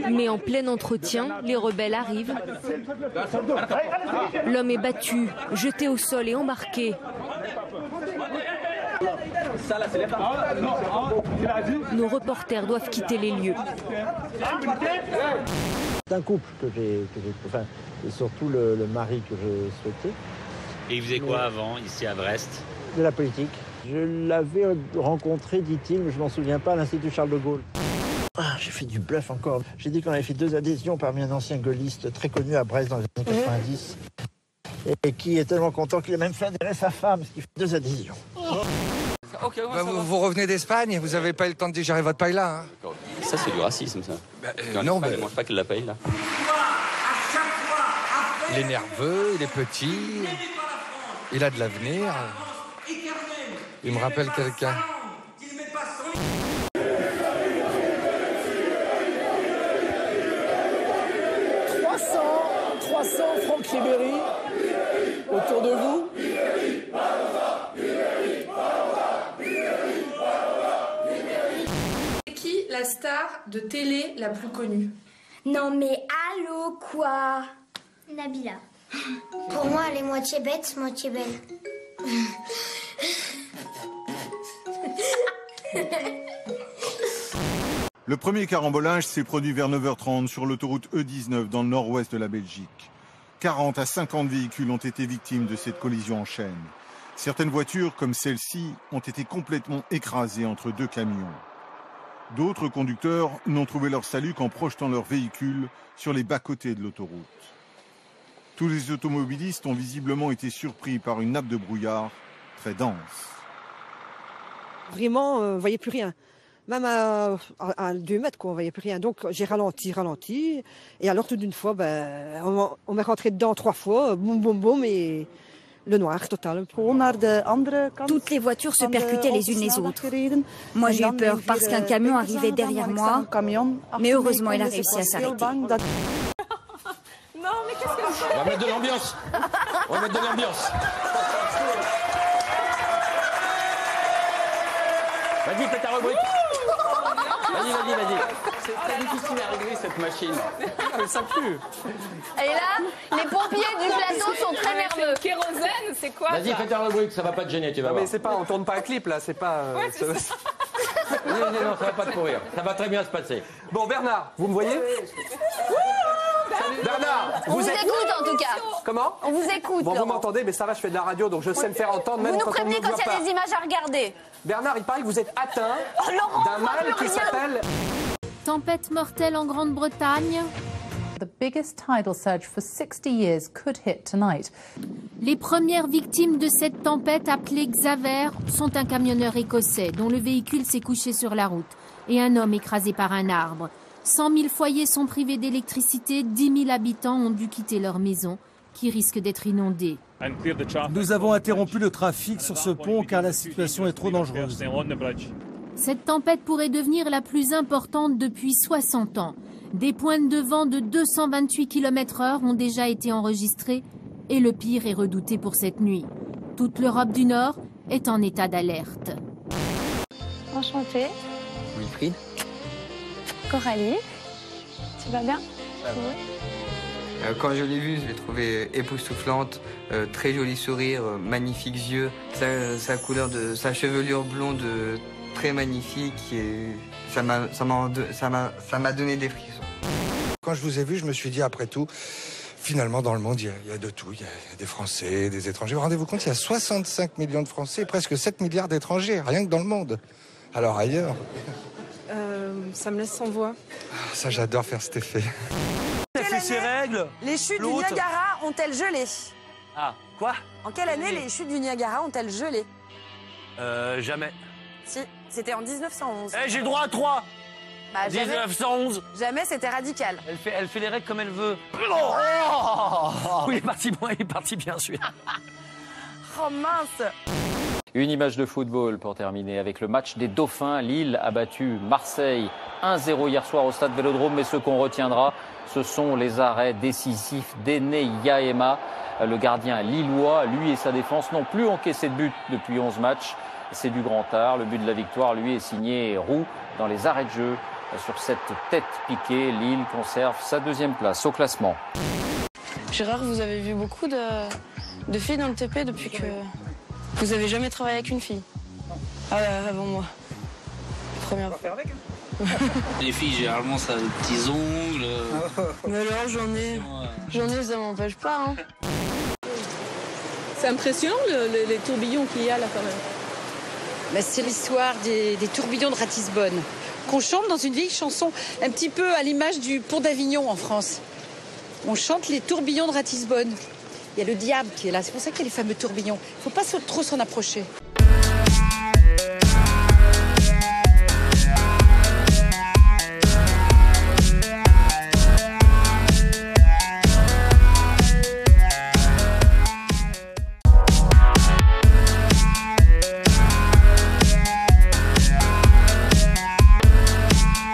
Mais en plein entretien, les rebelles arrivent. L'homme est battu, jeté au sol et embarqué. Nos reporters doivent quitter les lieux. C'est un couple que j'ai enfin, et surtout le mari que je souhaitais. Et il faisait quoi avant, ici à Brest? De la politique. Je l'avais rencontré, dit-il, mais je m'en souviens pas, à l'Institut Charles de Gaulle. Ah, j'ai fait du bluff encore. J'ai dit qu'on avait fait 2 adhésions parmi un ancien gaulliste très connu à Brest dans les années 90. Et qui est tellement content qu'il a même fait adhérer sa femme, ce qui fait 2 adhésions. Vous revenez d'Espagne, vous n'avez pas eu le temps de digérer votre paella. Hein. Ça, c'est du racisme, ça. Non, mais... Je ne mange pas que de la paella. Il est nerveux, il est petit, il a de l'avenir. Il me rappelle quelqu'un. 300 Franck Ribéry autour de vous. C'est qui la star de télé la plus connue? Non mais allô quoi? Nabila. Pour moi, elle est moitié bête, moitié belle. Le premier carambolage s'est produit vers 9h30 sur l'autoroute E19 dans le nord-ouest de la Belgique. 40 à 50 véhicules ont été victimes de cette collision en chaîne. Certaines voitures, comme celle-ci, ont été complètement écrasées entre 2 camions. D'autres conducteurs n'ont trouvé leur salut qu'en projetant leurs véhicules sur les bas-côtés de l'autoroute. Tous les automobilistes ont visiblement été surpris par une nappe de brouillard très dense. Vraiment, on ne voyait plus rien. Même à 2 mètres, quoi, on ne voyait plus rien. Donc j'ai ralenti. Et alors tout d'une fois, on m'est rentré dedans 3 fois, boum, boum, boum, et le noir total. Toutes les voitures se percutaient les unes les autres. Moi j'ai eu peur parce qu'un camion arrivait derrière moi, mais heureusement il a réussi à s'arrêter. Non, mais qu'est-ce que c'est? On va mettre de l'ambiance. On va mettre de l'ambiance. Vas-y, fais ta rubrique. Vas-y. C'est très difficile à régler cette machine. Mais ça pue. Et là, les pompiers du plateau sont très nerveux. Kérosène, c'est quoi? Vas-y, fais ta rubrique, ça va pas te gêner, tu vas voir. Mais c'est pas, on tourne pas un clip là, c'est pas... Non, ça va pas te courir. Ça va très bien se passer. Bon, Bernard, vous me voyez? Bernard, On vous écoute en tout cas. Comment? On vous écoute. Bon, vous m'entendez, mais ça va, je fais de la radio, donc je sais me faire entendre même vous nous quand on prévenez ne me quand voit il y a pas. des images à regarder. Bernard, il paraît que vous êtes atteint d'un mal qui s'appelle... Tempête mortelle en Grande-Bretagne. The biggest tidal surge for 60 years could hit tonight. Les premières victimes de cette tempête appelée Xaver sont un camionneur écossais dont le véhicule s'est couché sur la route et un homme écrasé par un arbre. 100 000 foyers sont privés d'électricité, 10 000 habitants ont dû quitter leur maison qui risque d'être inondée. Nous avons interrompu le trafic sur ce pont car la situation est trop dangereuse. Cette tempête pourrait devenir la plus importante depuis 60 ans. Des pointes de vent de 228 km/h ont déjà été enregistrées et le pire est redouté pour cette nuit. Toute l'Europe du Nord est en état d'alerte. Enchantée. Wilfried. Coralie. Tu vas bien? Quand je l'ai vue, je l'ai trouvée époustouflante, très joli sourire, magnifiques yeux, sa chevelure blonde très magnifique et ça m'a donné des frissons. Quand je vous ai vu, je me suis dit, après tout, finalement, dans le monde, il y a de tout. Il y a des Français, des étrangers. Rendez-vous compte, il y a 65 millions de Français et presque 7 milliards d'étrangers, rien que dans le monde. Alors ailleurs... Ça me laisse sans voix. Ça, j'adore faire cet effet. Elle fait ses règles. Les chutes du Niagara ont-elles gelé? Ah, quoi? En quelle année les chutes du Niagara ont-elles gelé? Jamais. Si, c'était en 1911. Eh, j'ai le droit à 3. 1911. Jamais, c'était radical. Elle fait les règles comme elle veut. Oh, il est parti bien celui-là. Oh mince. Une image de football pour terminer avec le match des Dauphins. Lille a battu Marseille 1-0 hier soir au stade Vélodrome, mais ce qu'on retiendra, ce sont les arrêts décisifs d'Ené Yaema. Le gardien lillois, lui et sa défense n'ont plus encaissé de but depuis 11 matchs. C'est du grand art. Le but de la victoire, lui, est signé Roux dans les arrêts de jeu. Sur cette tête piquée, Lille conserve sa 2e place au classement. Gérard, vous avez vu beaucoup de filles dans le TP depuis que... Vous avez jamais travaillé avec une fille? Ah ouais, avant moi. Première fois. Les filles, généralement, ça a des petits ongles. Mais alors, j'en ai, ça m'empêche pas. Hein. C'est impressionnant les tourbillons qu'il y a là quand même. Bah, c'est l'histoire des tourbillons de Ratisbonne, qu'on chante dans une vieille chanson, un petit peu à l'image du pont d'Avignon en France. On chante les tourbillons de Ratisbonne. Il y a le diable qui est là, c'est pour ça qu'il y a les fameux tourbillons. Il ne faut pas trop s'en approcher.